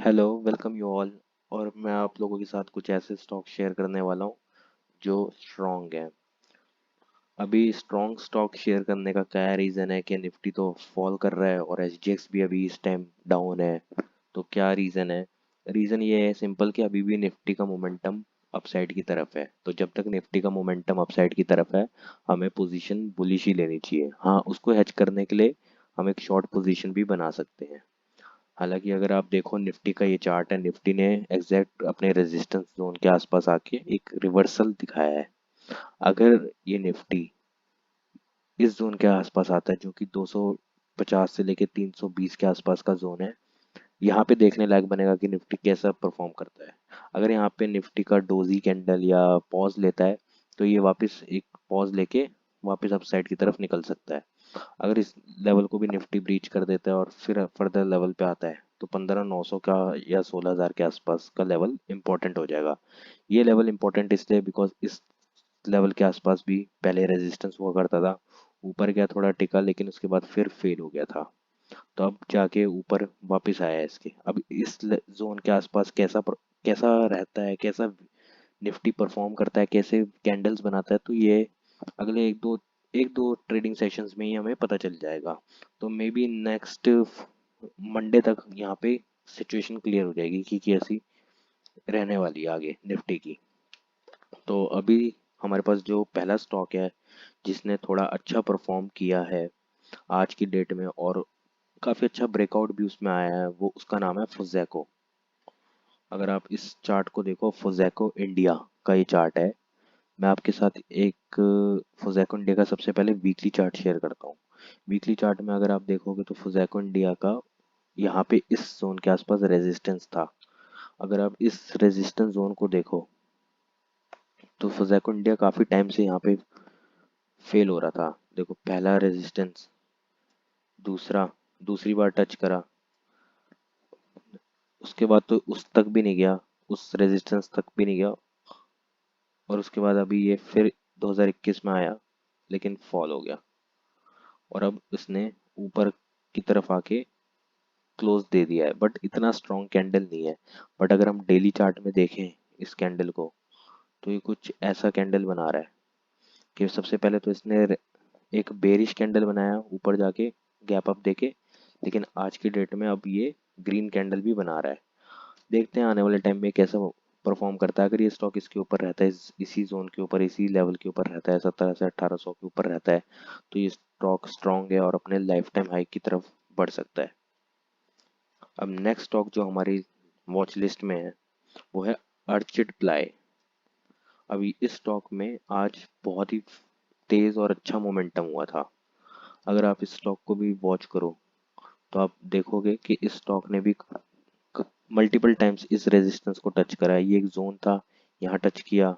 Hello, welcome you all. और मैं आप लोगों के साथ कुछ ऐसे स्टॉक शेयर करने वाला हूँ जो स्ट्रॉन्ग है। अभी स्ट्रॉन्ग स्टॉक शेयर करने का क्या रीज़न है कि निफ्टी तो फॉल कर रहा है और एसजीएक्स भी अभी इस टाइम डाउन है। तो क्या रीज़न है? रीज़न ये है सिंपल कि अभी भी निफ्टी का मोमेंटम अपसाइड की तरफ है। तो जब तक निफ्टी का मोमेंटम अपसाइड की तरफ है, हमें पोजीशन बुलिश ही लेनी चाहिए। हाँ, उसको हेज करने के लिए हम एक शॉर्ट पोजीशन भी बना सकते हैं। हालांकि अगर आप देखो निफ्टी का ये चार्ट है, निफ्टी ने एग्जैक्ट अपने रेजिस्टेंस जोन के आसपास आके एक रिवर्सल दिखाया है। अगर ये निफ्टी इस जोन के आसपास आता है जो कि 250 से लेके 320 के आसपास का जोन है, यहाँ पे देखने लायक बनेगा कि निफ्टी कैसा परफॉर्म करता है। अगर यहाँ पे निफ्टी का डोजी कैंडल या पॉज लेता है, तो ये वापस एक पॉज लेके वापस अपसाइड की तरफ निकल सकता है। अगर इस लेवल को भी निफ्टी ब्रीच कर देता है और फिर फर्दर लेवल पे आता है, तो 15,900 का या 16,000 के आसपास का लेवल इंपॉर्टेंट हो जाएगा। ये लेवल इंपॉर्टेंट इसलिए बिकॉज इस लेवल के आसपास भी पहले रेजिस्टेंस हुआ करता था। ऊपर गया, थोड़ा टिका, लेकिन उसके बाद फिर फेल हो गया था। तो अब जाके ऊपर वापस आया है इसके। अब इस जोन के आसपास कैसा रहता है, कैसा निफ्टी परफॉर्म करता है, कैसे कैंडल्स बनाता है, तो ये अगले एक दो ट्रेडिंग सेशंस में ही हमें पता चल जाएगा। तो मे बी नेक्स्ट मंडे तक यहाँ पे सिचुएशन क्लियर हो जाएगी कि कैसी रहने वाली है आगे निफ्टी की। तो अभी हमारे पास जो पहला स्टॉक है जिसने थोड़ा अच्छा परफॉर्म किया है आज की डेट में, और काफ़ी अच्छा ब्रेकआउट भी उसमें आया है, वो उसका नाम है फुजेको। अगर आप इस चार्ट को देखो, फुजेको इंडिया का ये चार्ट है। मैं आपके साथ एक फुजेको इंडिया का सबसे पहले वीकली चार्ट शेयर करता हूँ। वीकली चार्ट में अगर आप देखोगे तो फुजेको इंडिया का यहाँ पे इस जोन के आसपास रेजिस्टेंस था। अगर आप इस रेजिस्टेंस जोन को देखो, तो फुजेको इंडिया काफ़ी टाइम से यहाँ पे फेल हो रहा था। देखो, पहला रेजिस्टेंस, दूसरा, दूसरी बार टच करा, उसके बाद तो उस तक भी नहीं गया, उस रेजिस्टेंस तक भी नहीं गया, और उसके बाद अभी ये फिर 2021 में आया, लेकिन फॉल हो गया। और अब इसने ऊपर की तरफ आके क्लोज दे दिया है, बट इतना स्ट्रॉन्ग कैंडल नहीं है। बट अगर हम डेली चार्ट में देखें इस कैंडल को, तो ये कुछ ऐसा कैंडल बना रहा है कि सबसे पहले तो इसने एक बेरिश कैंडल बनाया ऊपर जाके, गैप अप देके, लेकिन आज की डेट में अब ये ग्रीन कैंडल भी बना रहा है। देखते हैं आने वाले टाइम में कैसा परफॉर्म करता है। अगर ये स्टॉक इसके ऊपर रहता है, इसी जोन के ऊपर, इसी लेवल के ऊपर रहता है, 17 से 1800 के ऊपर रहता है, तो ये स्टॉक स्ट्रांग है और अपने लाइफ टाइम हाई की तरफ बढ़ सकता है। अब नेक्स्ट स्टॉक जो हमारी वॉच लिस्ट में है वो है अर्चिड प्लाई। अभी इस स्टॉक में आज बहुत ही तेज और अच्छा मोमेंटम हुआ था। अगर आप इस स्टॉक को भी वॉच करो, तो आप देखोगे कि इस स्टॉक ने भी मल्टीपल टाइम्स इस रेजिस्टेंस को टच करा है। ये एक जोन था, यहाँ टच किया,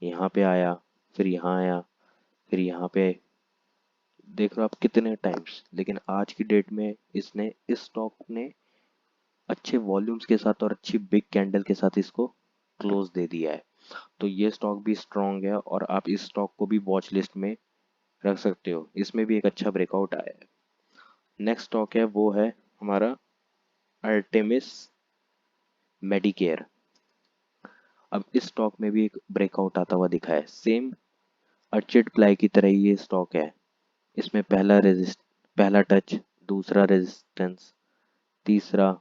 यहाँ पे आया, फिर यहाँ आया, फिर यहाँ पे, देख रहे हो आप कितने टाइम्स। लेकिन आज की डेट में इसने, इस स्टॉक ने अच्छे वॉल्यूम्स के साथ और अच्छी बिग कैंडल के साथ इसको क्लोज दे दिया है। तो ये स्टॉक भी स्ट्रांग है और आप इस स्टॉक को भी वॉच लिस्ट में रख सकते हो। इसमें भी एक अच्छा ब्रेकआउट आया है। नेक्स्ट स्टॉक है वो है हमारा अर्टेमिस मेडिकेयर। अब इस स्टॉक में भी एक ब्रेकआउट आता हुआ दिखा है, सेम अर्चिड प्लाई की तरह ही ये स्टॉक है। इसमें पहला टच, दूसरा रेजिस्टेंस, तीसरा,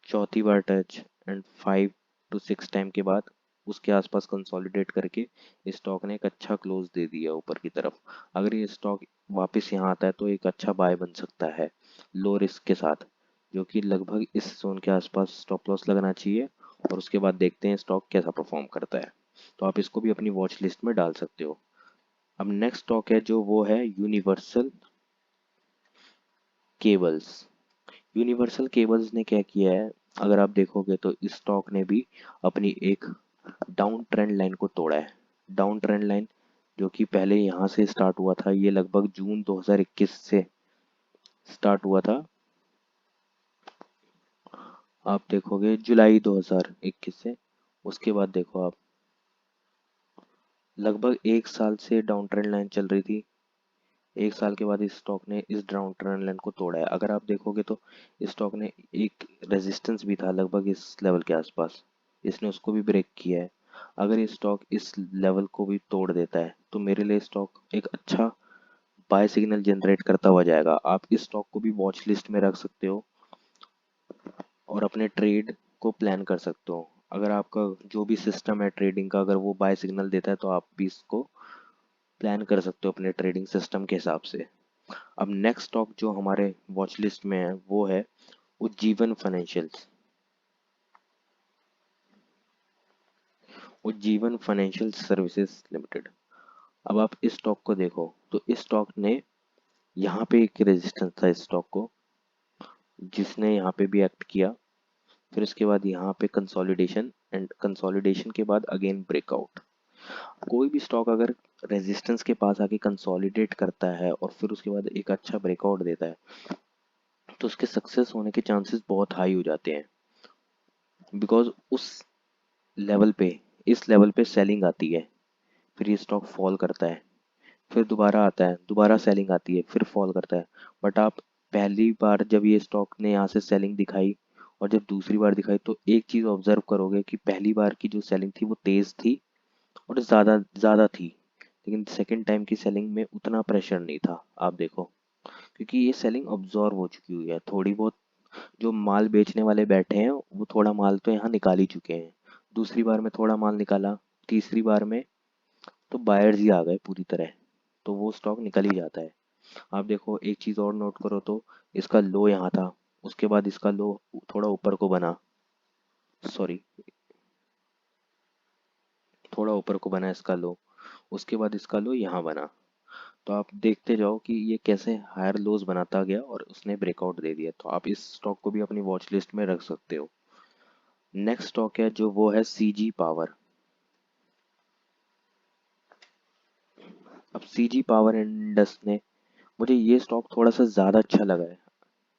चौथी बार टच, एंड 5 to 6 टाइम के बाद उसके आसपास कंसोलिडेट करके इस स्टॉक ने एक अच्छा क्लोज दे दिया ऊपर की तरफ। अगर ये स्टॉक वापस यहाँ आता है तो एक अच्छा बाय बन सकता है लो रिस्क के साथ, जो कि लगभग इस जोन के आसपास स्टॉप लॉस लगना चाहिए। और उसके बाद देखते हैं स्टॉक कैसा परफॉर्म करता है। तो आप इसको भी अपनी वॉच लिस्ट में डाल सकते हो। अब नेक्स्ट स्टॉक है जो वो है यूनिवर्सल केबल्स। यूनिवर्सल केबल्स ने क्या किया है, अगर आप देखोगे तो इस स्टॉक ने भी अपनी एक डाउन ट्रेंड लाइन को तोड़ा है। डाउन ट्रेंड लाइन जो कि पहले यहाँ से स्टार्ट हुआ था, ये लगभग जून 2021 से स्टार्ट हुआ था। आप देखोगे जुलाई 2021 से, उसके बाद देखो आप, लगभग 1 साल से डाउन ट्रेंड लाइन चल रही थी। एक साल के बाद इस स्टॉक ने इस डाउन ट्रेंड लाइन को तोड़ा है। अगर आप देखोगे तो इस स्टॉक ने एक रेजिस्टेंस भी था लगभग इस लेवल के आसपास, इसने उसको भी ब्रेक किया है। अगर ये स्टॉक इस लेवल को भी तोड़ देता है तो मेरे लिए स्टॉक एक अच्छा बाय सिग्नल जनरेट करता हुआ जाएगा। आप इस स्टॉक को भी वॉच लिस्ट में रख सकते हो और अपने ट्रेड को प्लान कर सकते हो। अगर आपका जो भी सिस्टम है ट्रेडिंग का, अगर वो बाय सिग्नल देता है तो आप भी इसको प्लान कर सकते हो अपने ट्रेडिंग सिस्टम के हिसाब से। अब नेक्स्ट स्टॉक जो हमारे वॉच लिस्ट में है वो है Ujjivan financials. Ujjivan financial services limited. अब आप इस स्टॉक को देखो तो इस स्टॉक ने यहाँ पे एक रेजिस्टेंस था इस स्टॉक को, जिसने यहाँ पे भी एक्ट किया। फिर उसके बाद यहाँ पे कंसोलिडेशन, एंड कंसोलिडेशन के बाद अगेन ब्रेकआउट। कोई भी स्टॉक अगर रेजिस्टेंस के पास आके कंसोलिडेट करता है और फिर उसके बाद एक अच्छा ब्रेकआउट देता है तो उसके सक्सेस होने के चांसेस बहुत हाई हो जाते हैं। बिकॉज उस लेवल पे, इस लेवल पे सेलिंग आती है, फिर ये स्टॉक फॉल करता है, फिर दोबारा आता है, दोबारा सेलिंग आती है, फिर फॉल करता है। बट आप पहली बार जब ये स्टॉक ने यहाँ से सेलिंग दिखाई और जब दूसरी बार दिखाई तो एक चीज़ ऑब्जर्व करोगे कि पहली बार की जो सेलिंग थी वो तेज़ थी और ज़्यादा ज़्यादा थी, लेकिन सेकंड टाइम की सेलिंग में उतना प्रेशर नहीं था। आप देखो, क्योंकि ये सेलिंग ऑब्जॉर्व हो चुकी हुई है थोड़ी बहुत। जो माल बेचने वाले बैठे हैं वो थोड़ा माल तो यहाँ निकाल ही चुके हैं, दूसरी बार में थोड़ा माल निकाला, तीसरी बार में तो बायर्स ही आ गए पूरी तरह, तो वो स्टॉक निकल ही जाता है। आप देखो एक चीज़ और नोट करो तो इसका लो यहाँ था, उसके बाद इसका लो थोड़ा ऊपर को बना, सॉरी, थोड़ा ऊपर को बना इसका लो, उसके बाद इसका लो यहाँ बना। तो आप देखते जाओ कि ये कैसे हायर लोज बनाता गया और उसने ब्रेकआउट दे दिया। तो आप इस स्टॉक को भी अपनी वॉच लिस्ट में रख सकते हो। नेक्स्ट स्टॉक है जो वो है सीजी पावर। अब सीजी पावर इंडस ने, मुझे ये स्टॉक थोड़ा सा ज़्यादा अच्छा लगा है,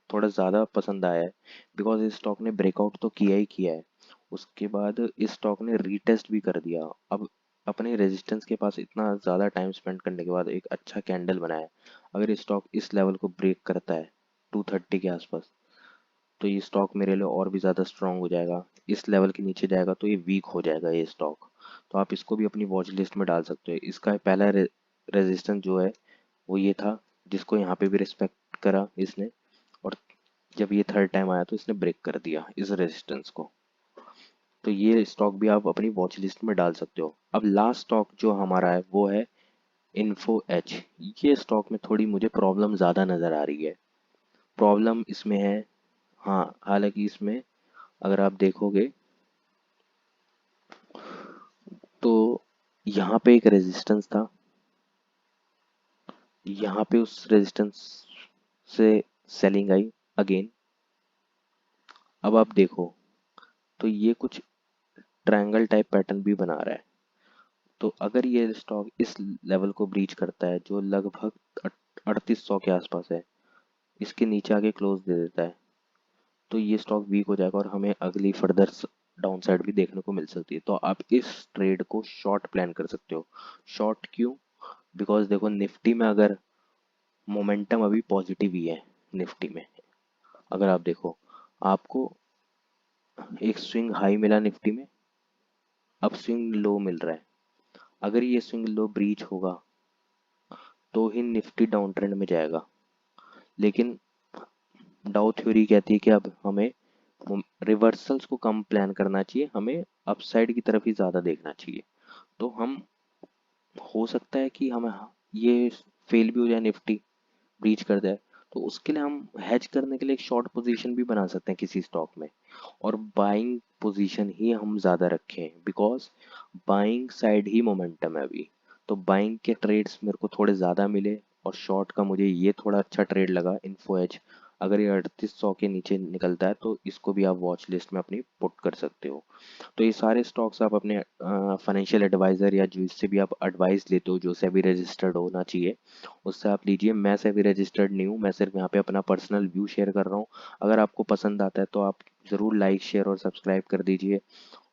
थोड़ा ज़्यादा पसंद आया है। बिकॉज इस स्टॉक ने ब्रेकआउट तो किया ही किया है, उसके बाद इस स्टॉक ने रीटेस्ट भी कर दिया। अब अपने रेजिस्टेंस के पास इतना ज़्यादा टाइम स्पेंड करने के बाद एक अच्छा कैंडल बनाया। अगर ये स्टॉक इस लेवल को ब्रेक करता है 230 के आसपास तो ये स्टॉक मेरे लिए और भी ज़्यादा स्ट्रांग हो जाएगा। इस लेवल के नीचे जाएगा तो ये वीक हो जाएगा ये स्टॉक। तो आप इसको भी अपनी वॉच लिस्ट में डाल सकते हो। इसका पहला रेजिस्टेंस जो है वो ये था, जिसको यहाँ पे भी रिस्पेक्ट करा इसने, और जब ये थर्ड टाइम आया तो इसने ब्रेक कर दिया इस रेजिस्टेंस को। तो ये स्टॉक भी आप अपनी वॉच लिस्ट में डाल सकते हो। अब लास्ट स्टॉक जो हमारा है वो है इन्फो एच। ये स्टॉक में थोड़ी मुझे प्रॉब्लम ज़्यादा नज़र आ रही है। प्रॉब्लम इसमें है, हाँ, हालांकि इसमें अगर आप देखोगे तो यहाँ पे एक रेजिस्टेंस था, यहाँ पे उस रेजिस्टेंस से सेलिंग आई अगेन। अब आप देखो तो ये कुछ ट्रायंगल टाइप पैटर्न भी बना रहा है। तो अगर ये स्टॉक इस लेवल को ब्रीच करता है जो लगभग 3800 के आसपास है, इसके नीचे आके क्लोज दे देता है तो ये स्टॉक वीक हो जाएगा और हमें अगली फर्दर डाउन साइड भी देखने को मिल सकती है। तो आप इस ट्रेड को शॉर्ट प्लान कर सकते हो। शॉर्ट क्यों? बिकॉज देखो निफ्टी में अगर मोमेंटम अभी पॉजिटिव ही है, निफ्टी में अगर आप देखो आपको एक स्विंग हाई मिला निफ्टी में, अब स्विंग लो मिल रहा है। अगर ये स्विंग लो ब्रीच होगा तो ही निफ्टी डाउन ट्रेंड में जाएगा। लेकिन डाउ थ्योरी कहती है कि अब हमें रिवर्सल्स को कम प्लान करना चाहिए, हमें अपसाइड की तरफ ही ज़्यादा देखना चाहिए। तो हम, हो सकता है कि हमें ये फेल भी हो जाए, निफ्टी ब्रीच कर जाए, तो उसके लिए हम हेज करने के लिए एक शॉर्ट पोजीशन भी बना सकते हैं किसी स्टॉक में, और बाइंग पोजीशन ही हम ज़्यादा रखें। Because buying side he momentum है अभी। तो बाइंग के ट्रेड्स मेरे को थोड़े ज़्यादा मिले और शॉर्ट का मुझे ये थोड़ा अच्छा ट्रेड लगा इन्फो एज। अगर ये 3800 के नीचे निकलता है तो इसको भी आप वॉच लिस्ट में अपनी पुट कर सकते हो। तो ये सारे स्टॉक्स आप अपने फाइनेंशियल एडवाइज़र या जिससे भी आप एडवाइस लेते हो जो सेबी रजिस्टर्ड होना चाहिए उससे आप लीजिए। मैं सेबी रजिस्टर्ड नहीं हूँ, मैं सिर्फ यहाँ पे अपना पर्सनल व्यू शेयर कर रहा हूँ। अगर आपको पसंद आता है तो आप ज़रूर लाइक शेयर और सब्सक्राइब कर दीजिए,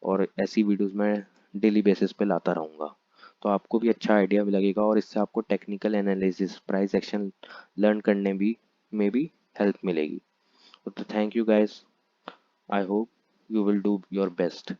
और ऐसी वीडियोस मैं डेली बेसिस पे लाता रहूँगा। तो आपको भी अच्छा आइडिया भी लगेगा और इससे आपको technical analysis price action learn करने भी में भी हेल्प मिलेगी। तो thank you guys, I hope you will do your best.